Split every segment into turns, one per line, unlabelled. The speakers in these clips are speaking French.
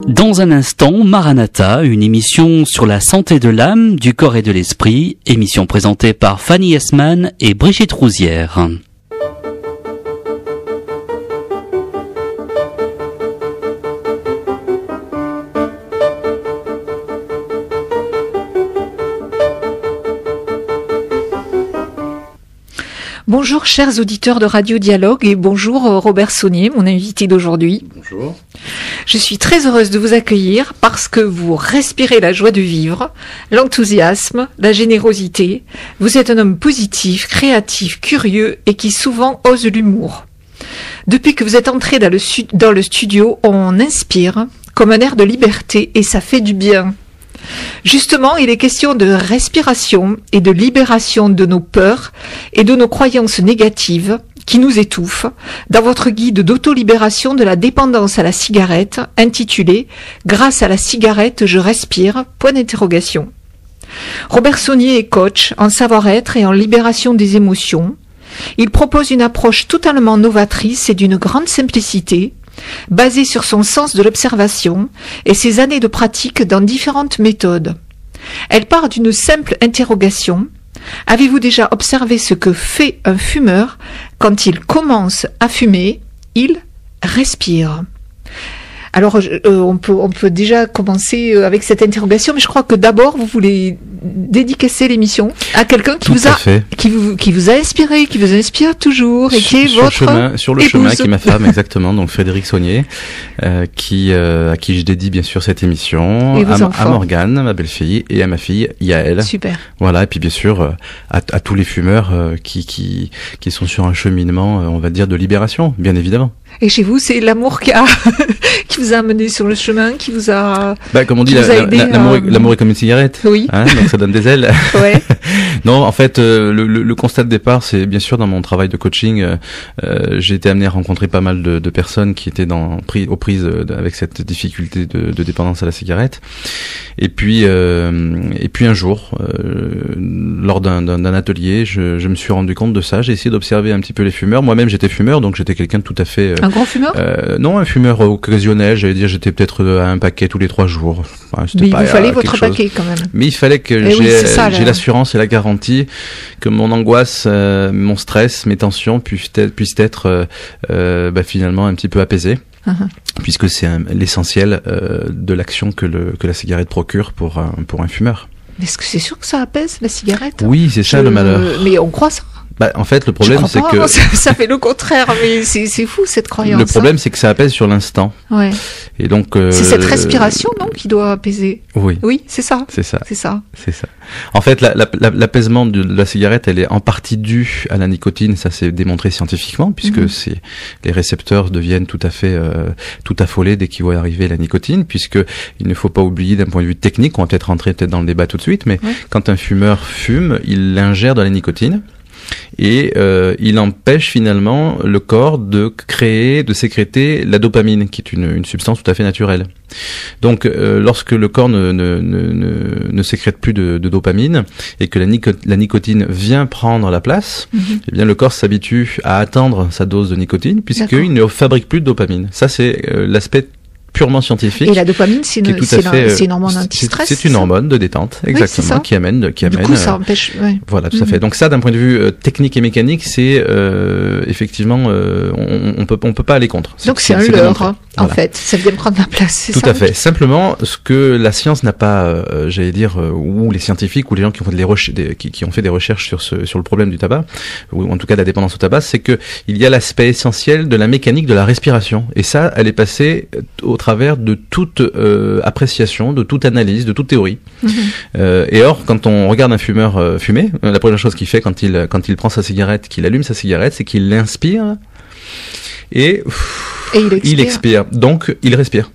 Dans un instant, Maranatha, une émission sur la santé de l'âme, du corps et de l'esprit, émission présentée par Fanny Esman et Brigitte Rouzière.
Bonjour chers auditeurs de Radio Dialogue et bonjour Robert Saunier, mon invité d'aujourd'hui.
Bonjour.
Je suis très heureuse de vous accueillir parce que vous respirez la joie de vivre, l'enthousiasme, la générosité. Vous êtes un homme positif, créatif, curieux et qui souvent ose l'humour. Depuis que vous êtes entré dans le studio, on inspire comme un air de liberté et ça fait du bien. Justement, il est question de respiration et de libération de nos peurs et de nos croyances négatives qui nous étouffent dans votre guide d'auto-libération de la dépendance à la cigarette intitulé « Grâce à la cigarette, je respire ?» Robert Saunier est coach en savoir-être et en libération des émotions. Il propose une approche totalement novatrice et d'une grande simplicité, basée sur son sens de l'observation et ses années de pratique dans différentes méthodes. Elle part d'une simple interrogation. Avez-vous déjà observé ce que fait un fumeur quand il commence à fumer? Il respire. Alors, on peut déjà commencer avec cette interrogation, mais je crois que d'abord, vous voulez dédicacer l'émission à quelqu'un qui vous a inspiré, qui vous inspire toujours, et qui est
sur le chemin, qui est ma femme, exactement, donc Frédéric Saunier, à qui je dédie bien sûr cette émission, à Morgane, ma belle-fille, et à ma fille Yael.
Super.
Voilà, et puis bien sûr, à tous les fumeurs qui sont sur un cheminement, on va dire, de libération, bien évidemment.
Et chez vous, c'est l'amour qui vous a amené sur le chemin, qui vous a
comme on dit, l'amour est comme une cigarette.
Oui.
Hein, donc ça donne des ailes.
Ouais.
Non, en fait, le constat de départ, c'est bien sûr dans mon travail de coaching, j'ai été amené à rencontrer pas mal de personnes qui étaient aux prises avec cette difficulté de dépendance à la cigarette. Et puis un jour, lors d'un atelier, je me suis rendu compte de ça. J'ai essayé d'observer un petit peu les fumeurs. Moi-même, j'étais fumeur, donc j'étais quelqu'un de tout à fait.
Un grand fumeur?
Non, un fumeur occasionnel. J'allais dire, j'étais peut-être à un paquet tous les 3 jours. Enfin,
mais il vous fallait votre paquet quand même.
Mais il fallait que j'ai l'assurance et la garantie que mon angoisse, mon stress, mes tensions puissent être finalement un petit peu apaisées. Puisque c'est l'essentiel de l'action que la cigarette procure pour un fumeur.
Est-ce que c'est sûr que ça apaise la cigarette?
Oui, c'est ça le malheur.
Mais on croit ça.
En fait, le problème, c'est que
ça fait le contraire, mais c'est fou cette croyance.
Le problème, c'est que ça apaise sur l'instant.
Ouais.
Et donc
c'est cette respiration, non, qui doit apaiser.
Oui.
Oui, c'est ça.
C'est ça.
C'est ça.
C'est ça. En fait, l'apaisement de la cigarette, elle est en partie due à la nicotine. Ça, c'est démontré scientifiquement, puisque les récepteurs deviennent tout à fait tout affolés dès qu'ils voient arriver la nicotine, puisque il ne faut pas oublier d'un point de vue technique, on va peut-être rentrer dans le débat tout de suite, mais quand un fumeur fume, il ingère de la nicotine. Et il empêche finalement le corps de sécréter la dopamine, qui est une substance tout à fait naturelle. Donc, lorsque le corps ne sécrète plus de dopamine et que la nicotine vient prendre la place, eh bien le corps s'habitue à attendre sa dose de nicotine puisqu'il ne fabrique plus de dopamine. Ça, c'est l'aspect purement scientifique.
Et la dopamine, c'est une hormone anti-stress.
C'est une hormone de détente, exactement, qui amène.
Du coup, ça empêche. Ouais.
Voilà, tout à fait. Donc ça, d'un point de vue technique et mécanique, c'est effectivement, on peut pas aller contre.
Donc c'est un leurre, en fait. Ça vient prendre la place. C'est
tout
ça.
à fait. Simplement, ce que la science n'a pas, j'allais dire, ou les scientifiques ou les gens qui ont fait qui ont fait des recherches sur le problème du tabac, ou en tout cas de la dépendance au tabac, c'est que il y a l'aspect essentiel de la mécanique de la respiration. Et ça, elle est passée au travers de toute appréciation, de toute analyse, de toute théorie. Et or, quand on regarde un fumeur fumer, la première chose qu'il fait quand il prend sa cigarette, qu'il allume sa cigarette, c'est qu'il l'inspire et il expire. Donc, il respire.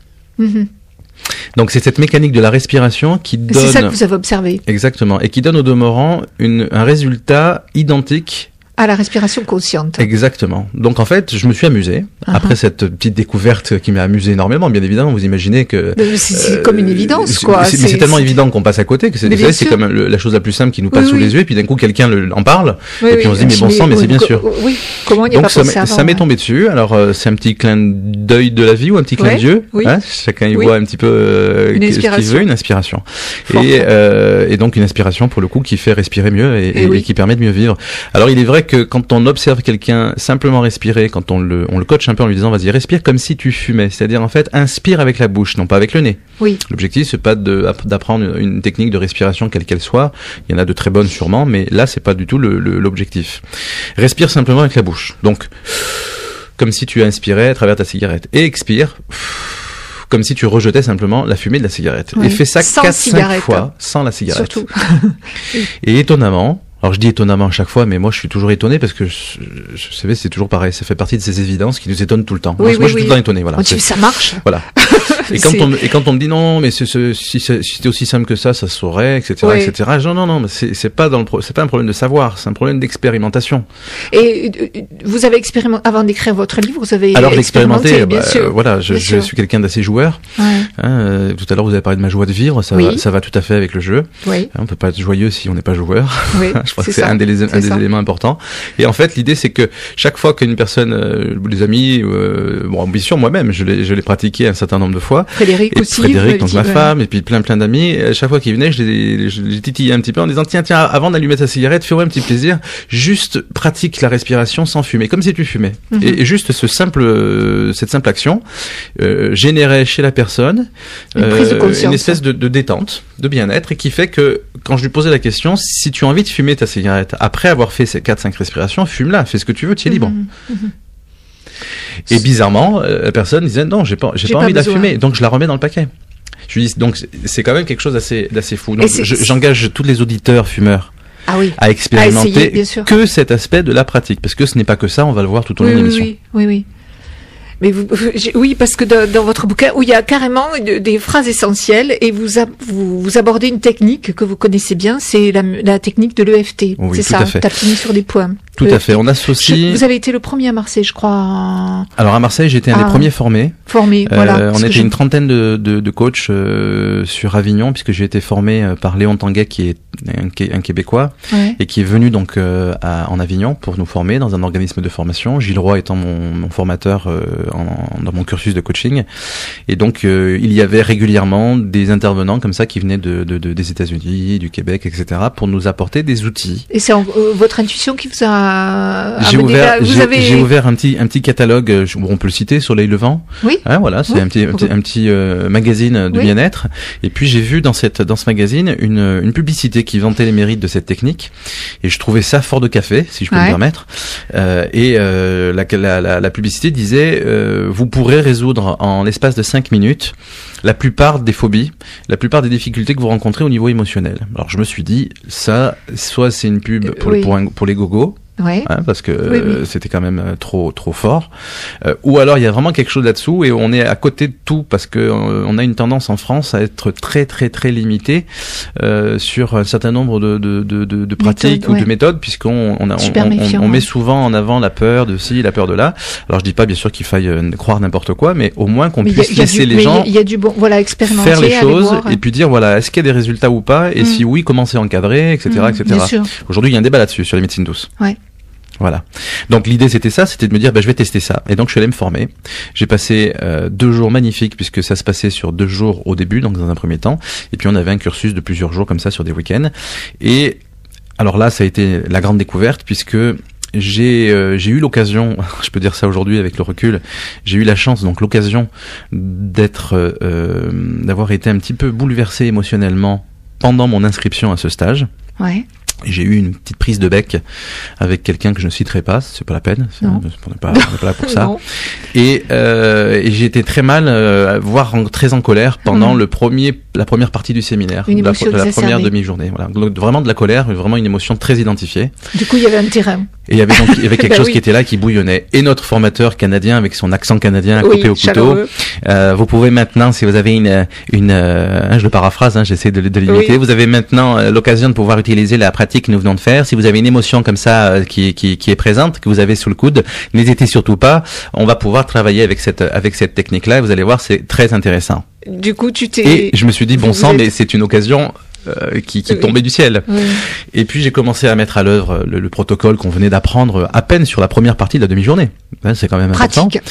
Donc c'est cette mécanique de la respiration qui donne...
C'est ça que vous avez observé.
Exactement. Et qui donne au demeurant un résultat identique
À la respiration consciente.
Exactement. Donc en fait, je me suis amusé. Après cette petite découverte qui m'a amusé énormément, bien évidemment, vous imaginez que...
C'est comme une évidence, quoi.
Mais c'est tellement évident qu'on passe à côté, que c'est comme la chose la plus simple qui nous passe sous les yeux, et puis d'un coup quelqu'un en parle, et puis on se dit mais bon sang, mais c'est bien sûr.
Oui, comment il n'y a pas pensé avant,
ça m'est tombé dessus. Alors c'est un petit clin d'œil de la vie ou un petit clin d'yeux. Chacun y voit un petit peu ce qu'il veut, une inspiration. Et donc une inspiration pour le coup qui fait respirer mieux et qui permet de mieux vivre. Alors il est vrai que quand on observe quelqu'un simplement respirer, quand on le coach un peu en lui disant vas-y respire comme si tu fumais, c'est-à-dire en fait inspire avec la bouche, non pas avec le nez.
Oui.
L'objectif c'est pas d'apprendre une technique de respiration quelle qu'elle soit, il y en a de très bonnes sûrement, mais là c'est pas du tout l'objectif. Respire simplement avec la bouche. Donc comme si tu inspirais à travers ta cigarette et expire comme si tu rejetais simplement la fumée de la cigarette. Et fais ça 4-5 fois sans la cigarette.
Surtout.
Et étonnamment, alors je dis étonnamment à chaque fois, mais moi je suis toujours étonné parce que je savais c'est toujours pareil, ça fait partie de ces évidences qui nous étonnent tout le temps. Moi je suis tout le temps étonné, voilà.
Ça marche.
Voilà. Et quand on me dit non, mais si c'était aussi simple que ça se saurait, etc., etc. Non, mais c'est pas un problème de savoir, c'est un problème d'expérimentation.
Et vous avez expérimenté avant d'écrire votre livre, vous avez
alors j'ai expérimenté,
bien sûr.
Voilà, je suis quelqu'un d'assez joueur. Tout à l'heure vous avez parlé de ma joie de vivre, ça va tout à fait avec le jeu. On peut pas être joyeux si on n'est pas joueur. Je crois que c'est un des éléments importants. Et en fait, l'idée, c'est que chaque fois qu'une personne, les amis, bien sûr, moi-même, je l'ai pratiqué un certain nombre de fois.
Frédéric aussi.
Frédéric, donc ma femme, et puis plein d'amis. Chaque fois qu'ils venaient, je les titillais un petit peu en disant, tiens, avant d'allumer ta cigarette, fais-moi un petit plaisir. Juste pratique la respiration sans fumer, comme si tu fumais. Et juste cette simple action, générait chez la personne, une espèce de détente, de bien-être, et qui fait que, quand je lui posais la question, si tu as envie de fumer ta cigarette, après avoir fait ces 4-5 respirations, fume-la, fais ce que tu veux, tu es libre. Et bizarrement, la personne disait non, j'ai pas envie de la fumer, donc je la remets dans le paquet. Je lui dis donc c'est quand même quelque chose d'assez fou. Donc j'engage tous les auditeurs fumeurs à expérimenter que cet aspect de la pratique, parce que ce n'est pas que ça, on va le voir tout au long de l'émission.
Oui. Mais oui, parce que dans votre bouquin, où il y a carrément des phrases essentielles, et vous abordez une technique que vous connaissez bien, c'est la technique de l'EFT.
Oui,
c'est ça, taper sur des points.
Tout à fait. On associe.
Vous avez été le premier à Marseille, je crois.
Alors à Marseille, j'étais un des premiers formés.
Voilà.
On était une trentaine de coachs sur Avignon, puisque j'ai été formé par Léon Tanguay, qui est un Québécois, et qui est venu donc en Avignon pour nous former dans un organisme de formation. Gilles Roy étant mon formateur dans mon cursus de coaching. Et donc il y avait régulièrement des intervenants comme ça qui venaient des États-Unis, du Québec, etc., pour nous apporter des outils.
Et c'est votre intuition qui vous a
j'ai ouvert un petit catalogue, on peut le citer, Soleil Levant.
Oui.
Voilà, c'est un petit magazine de bien-être. Et puis j'ai vu dans ce magazine une publicité qui vantait les mérites de cette technique. Et je trouvais ça fort de café, si je peux me permettre. La publicité disait vous pourrez résoudre en l'espace de 5 minutes la plupart des phobies, la plupart des difficultés que vous rencontrez au niveau émotionnel. Alors je me suis dit, ça, soit c'est une pub pour les gogos, parce que c'était quand même trop fort, ou alors il y a vraiment quelque chose là-dessous et on est à côté de tout, parce que on a une tendance en France à être très très très limité sur un certain nombre de pratiques ou de méthodes, puisqu'on met souvent en avant la peur de ci, la peur de là. Alors je dis pas bien sûr qu'il faille croire n'importe quoi, mais au moins qu'on puisse laisser les gens
expérimenter,
faire les choses et puis dire voilà, est-ce qu'il y a des résultats ou pas, et si oui, comment c'est encadré, etc. etc. Aujourd'hui il y a un débat là-dessus sur les médecines douces. Voilà. Donc l'idée c'était de me dire je vais tester ça. Et donc je suis allé me former. J'ai passé 2 jours magnifiques, puisque ça se passait sur 2 jours au début, donc dans un premier temps. Et puis on avait un cursus de plusieurs jours comme ça sur des week-ends. Et alors là ça a été la grande découverte, puisque j'ai eu l'occasion, je peux dire ça aujourd'hui avec le recul, j'ai eu la chance, donc l'occasion d'avoir été un petit peu bouleversé émotionnellement pendant mon inscription à ce stage. J'ai eu une petite prise de bec avec quelqu'un que je ne citerai pas, c'est pas la peine, on n'est pas là pour ça. Et j'ai été très mal, voire très en colère pendant le premier la première partie du séminaire,
Une émotion
de la première
exacerbée.
demi-journée. Voilà. Donc, vraiment de la colère, vraiment une émotion très identifiée.
Du coup, il y avait un terrain.
Et il y avait quelque
Ben
chose
oui.
qui était là, qui bouillonnait. Et notre formateur canadien avec son accent canadien
Oui,
coupé au couteau.
chaleureux.
Vous pouvez maintenant, si vous avez je le paraphrase, j'essaie de l'imiter.
Oui.
Vous avez maintenant l'occasion de pouvoir utiliser la pratique que nous venons de faire. Si vous avez une émotion comme ça qui est présente, que vous avez sous le coude, n'hésitez surtout pas. On va pouvoir travailler avec cette technique-là. Et vous allez voir, c'est très intéressant.
Du coup, tu t'es...
Et je me suis dit, bon
Vous
sang,
êtes-
mais c'est une occasion qui
Oui.
tombait du ciel.
Oui.
Et puis j'ai commencé à mettre à l'œuvre le protocole qu'on venait d'apprendre à peine sur la première partie de la demi-journée. Ouais, c'est quand même important.
Pratique.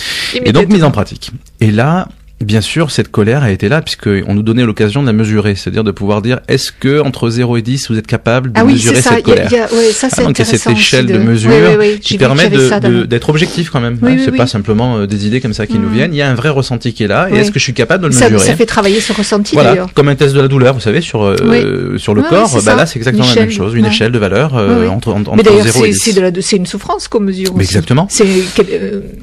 Et donc mise en pratique. Et là, bien sûr, cette colère a été là puisqu'on nous donnait l'occasion de la mesurer, c'est-à-dire de pouvoir dire est-ce que entre 0 et 10 vous êtes capable de
Ah oui,
mesurer
c'est ça.
cette colère.
Ouais, ça, c'est
Donc il y a cette
intéressant
échelle
aussi
de mesure
Oui,
qui
j'ai vu
permet
qu'il y avait ça dans-
d'être objectif quand même.
Oui,
hein.
oui,
C'est
oui.
pas simplement des idées comme ça qui nous viennent. Il y a un vrai ressenti qui est là. Et
Oui.
est-ce que je suis capable de le
Ça
mesurer?
fait travailler ce ressenti
Voilà,
d'ailleurs.
comme un test de la douleur, vous savez, sur le
Ouais,
corps,
c'est
bah
ça.
là c'est exactement
Une
la même
échelle,
chose, une
ouais.
échelle de valeur
Oui.
entre
Mais d'ailleurs,
0 et 10.
c'est une souffrance comme mesure
Mais
aussi.
exactement.
C'est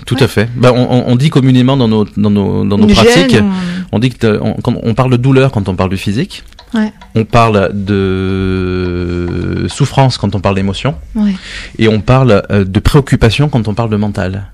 Tout à fait. Bah, on dit communément dans nos
une
pratiques,
gêne,
on dit que quand on parle de douleur quand on parle du physique,
Ouais.
on parle de souffrance quand on parle d'émotion,
Ouais.
et on parle de préoccupation quand on parle de mental.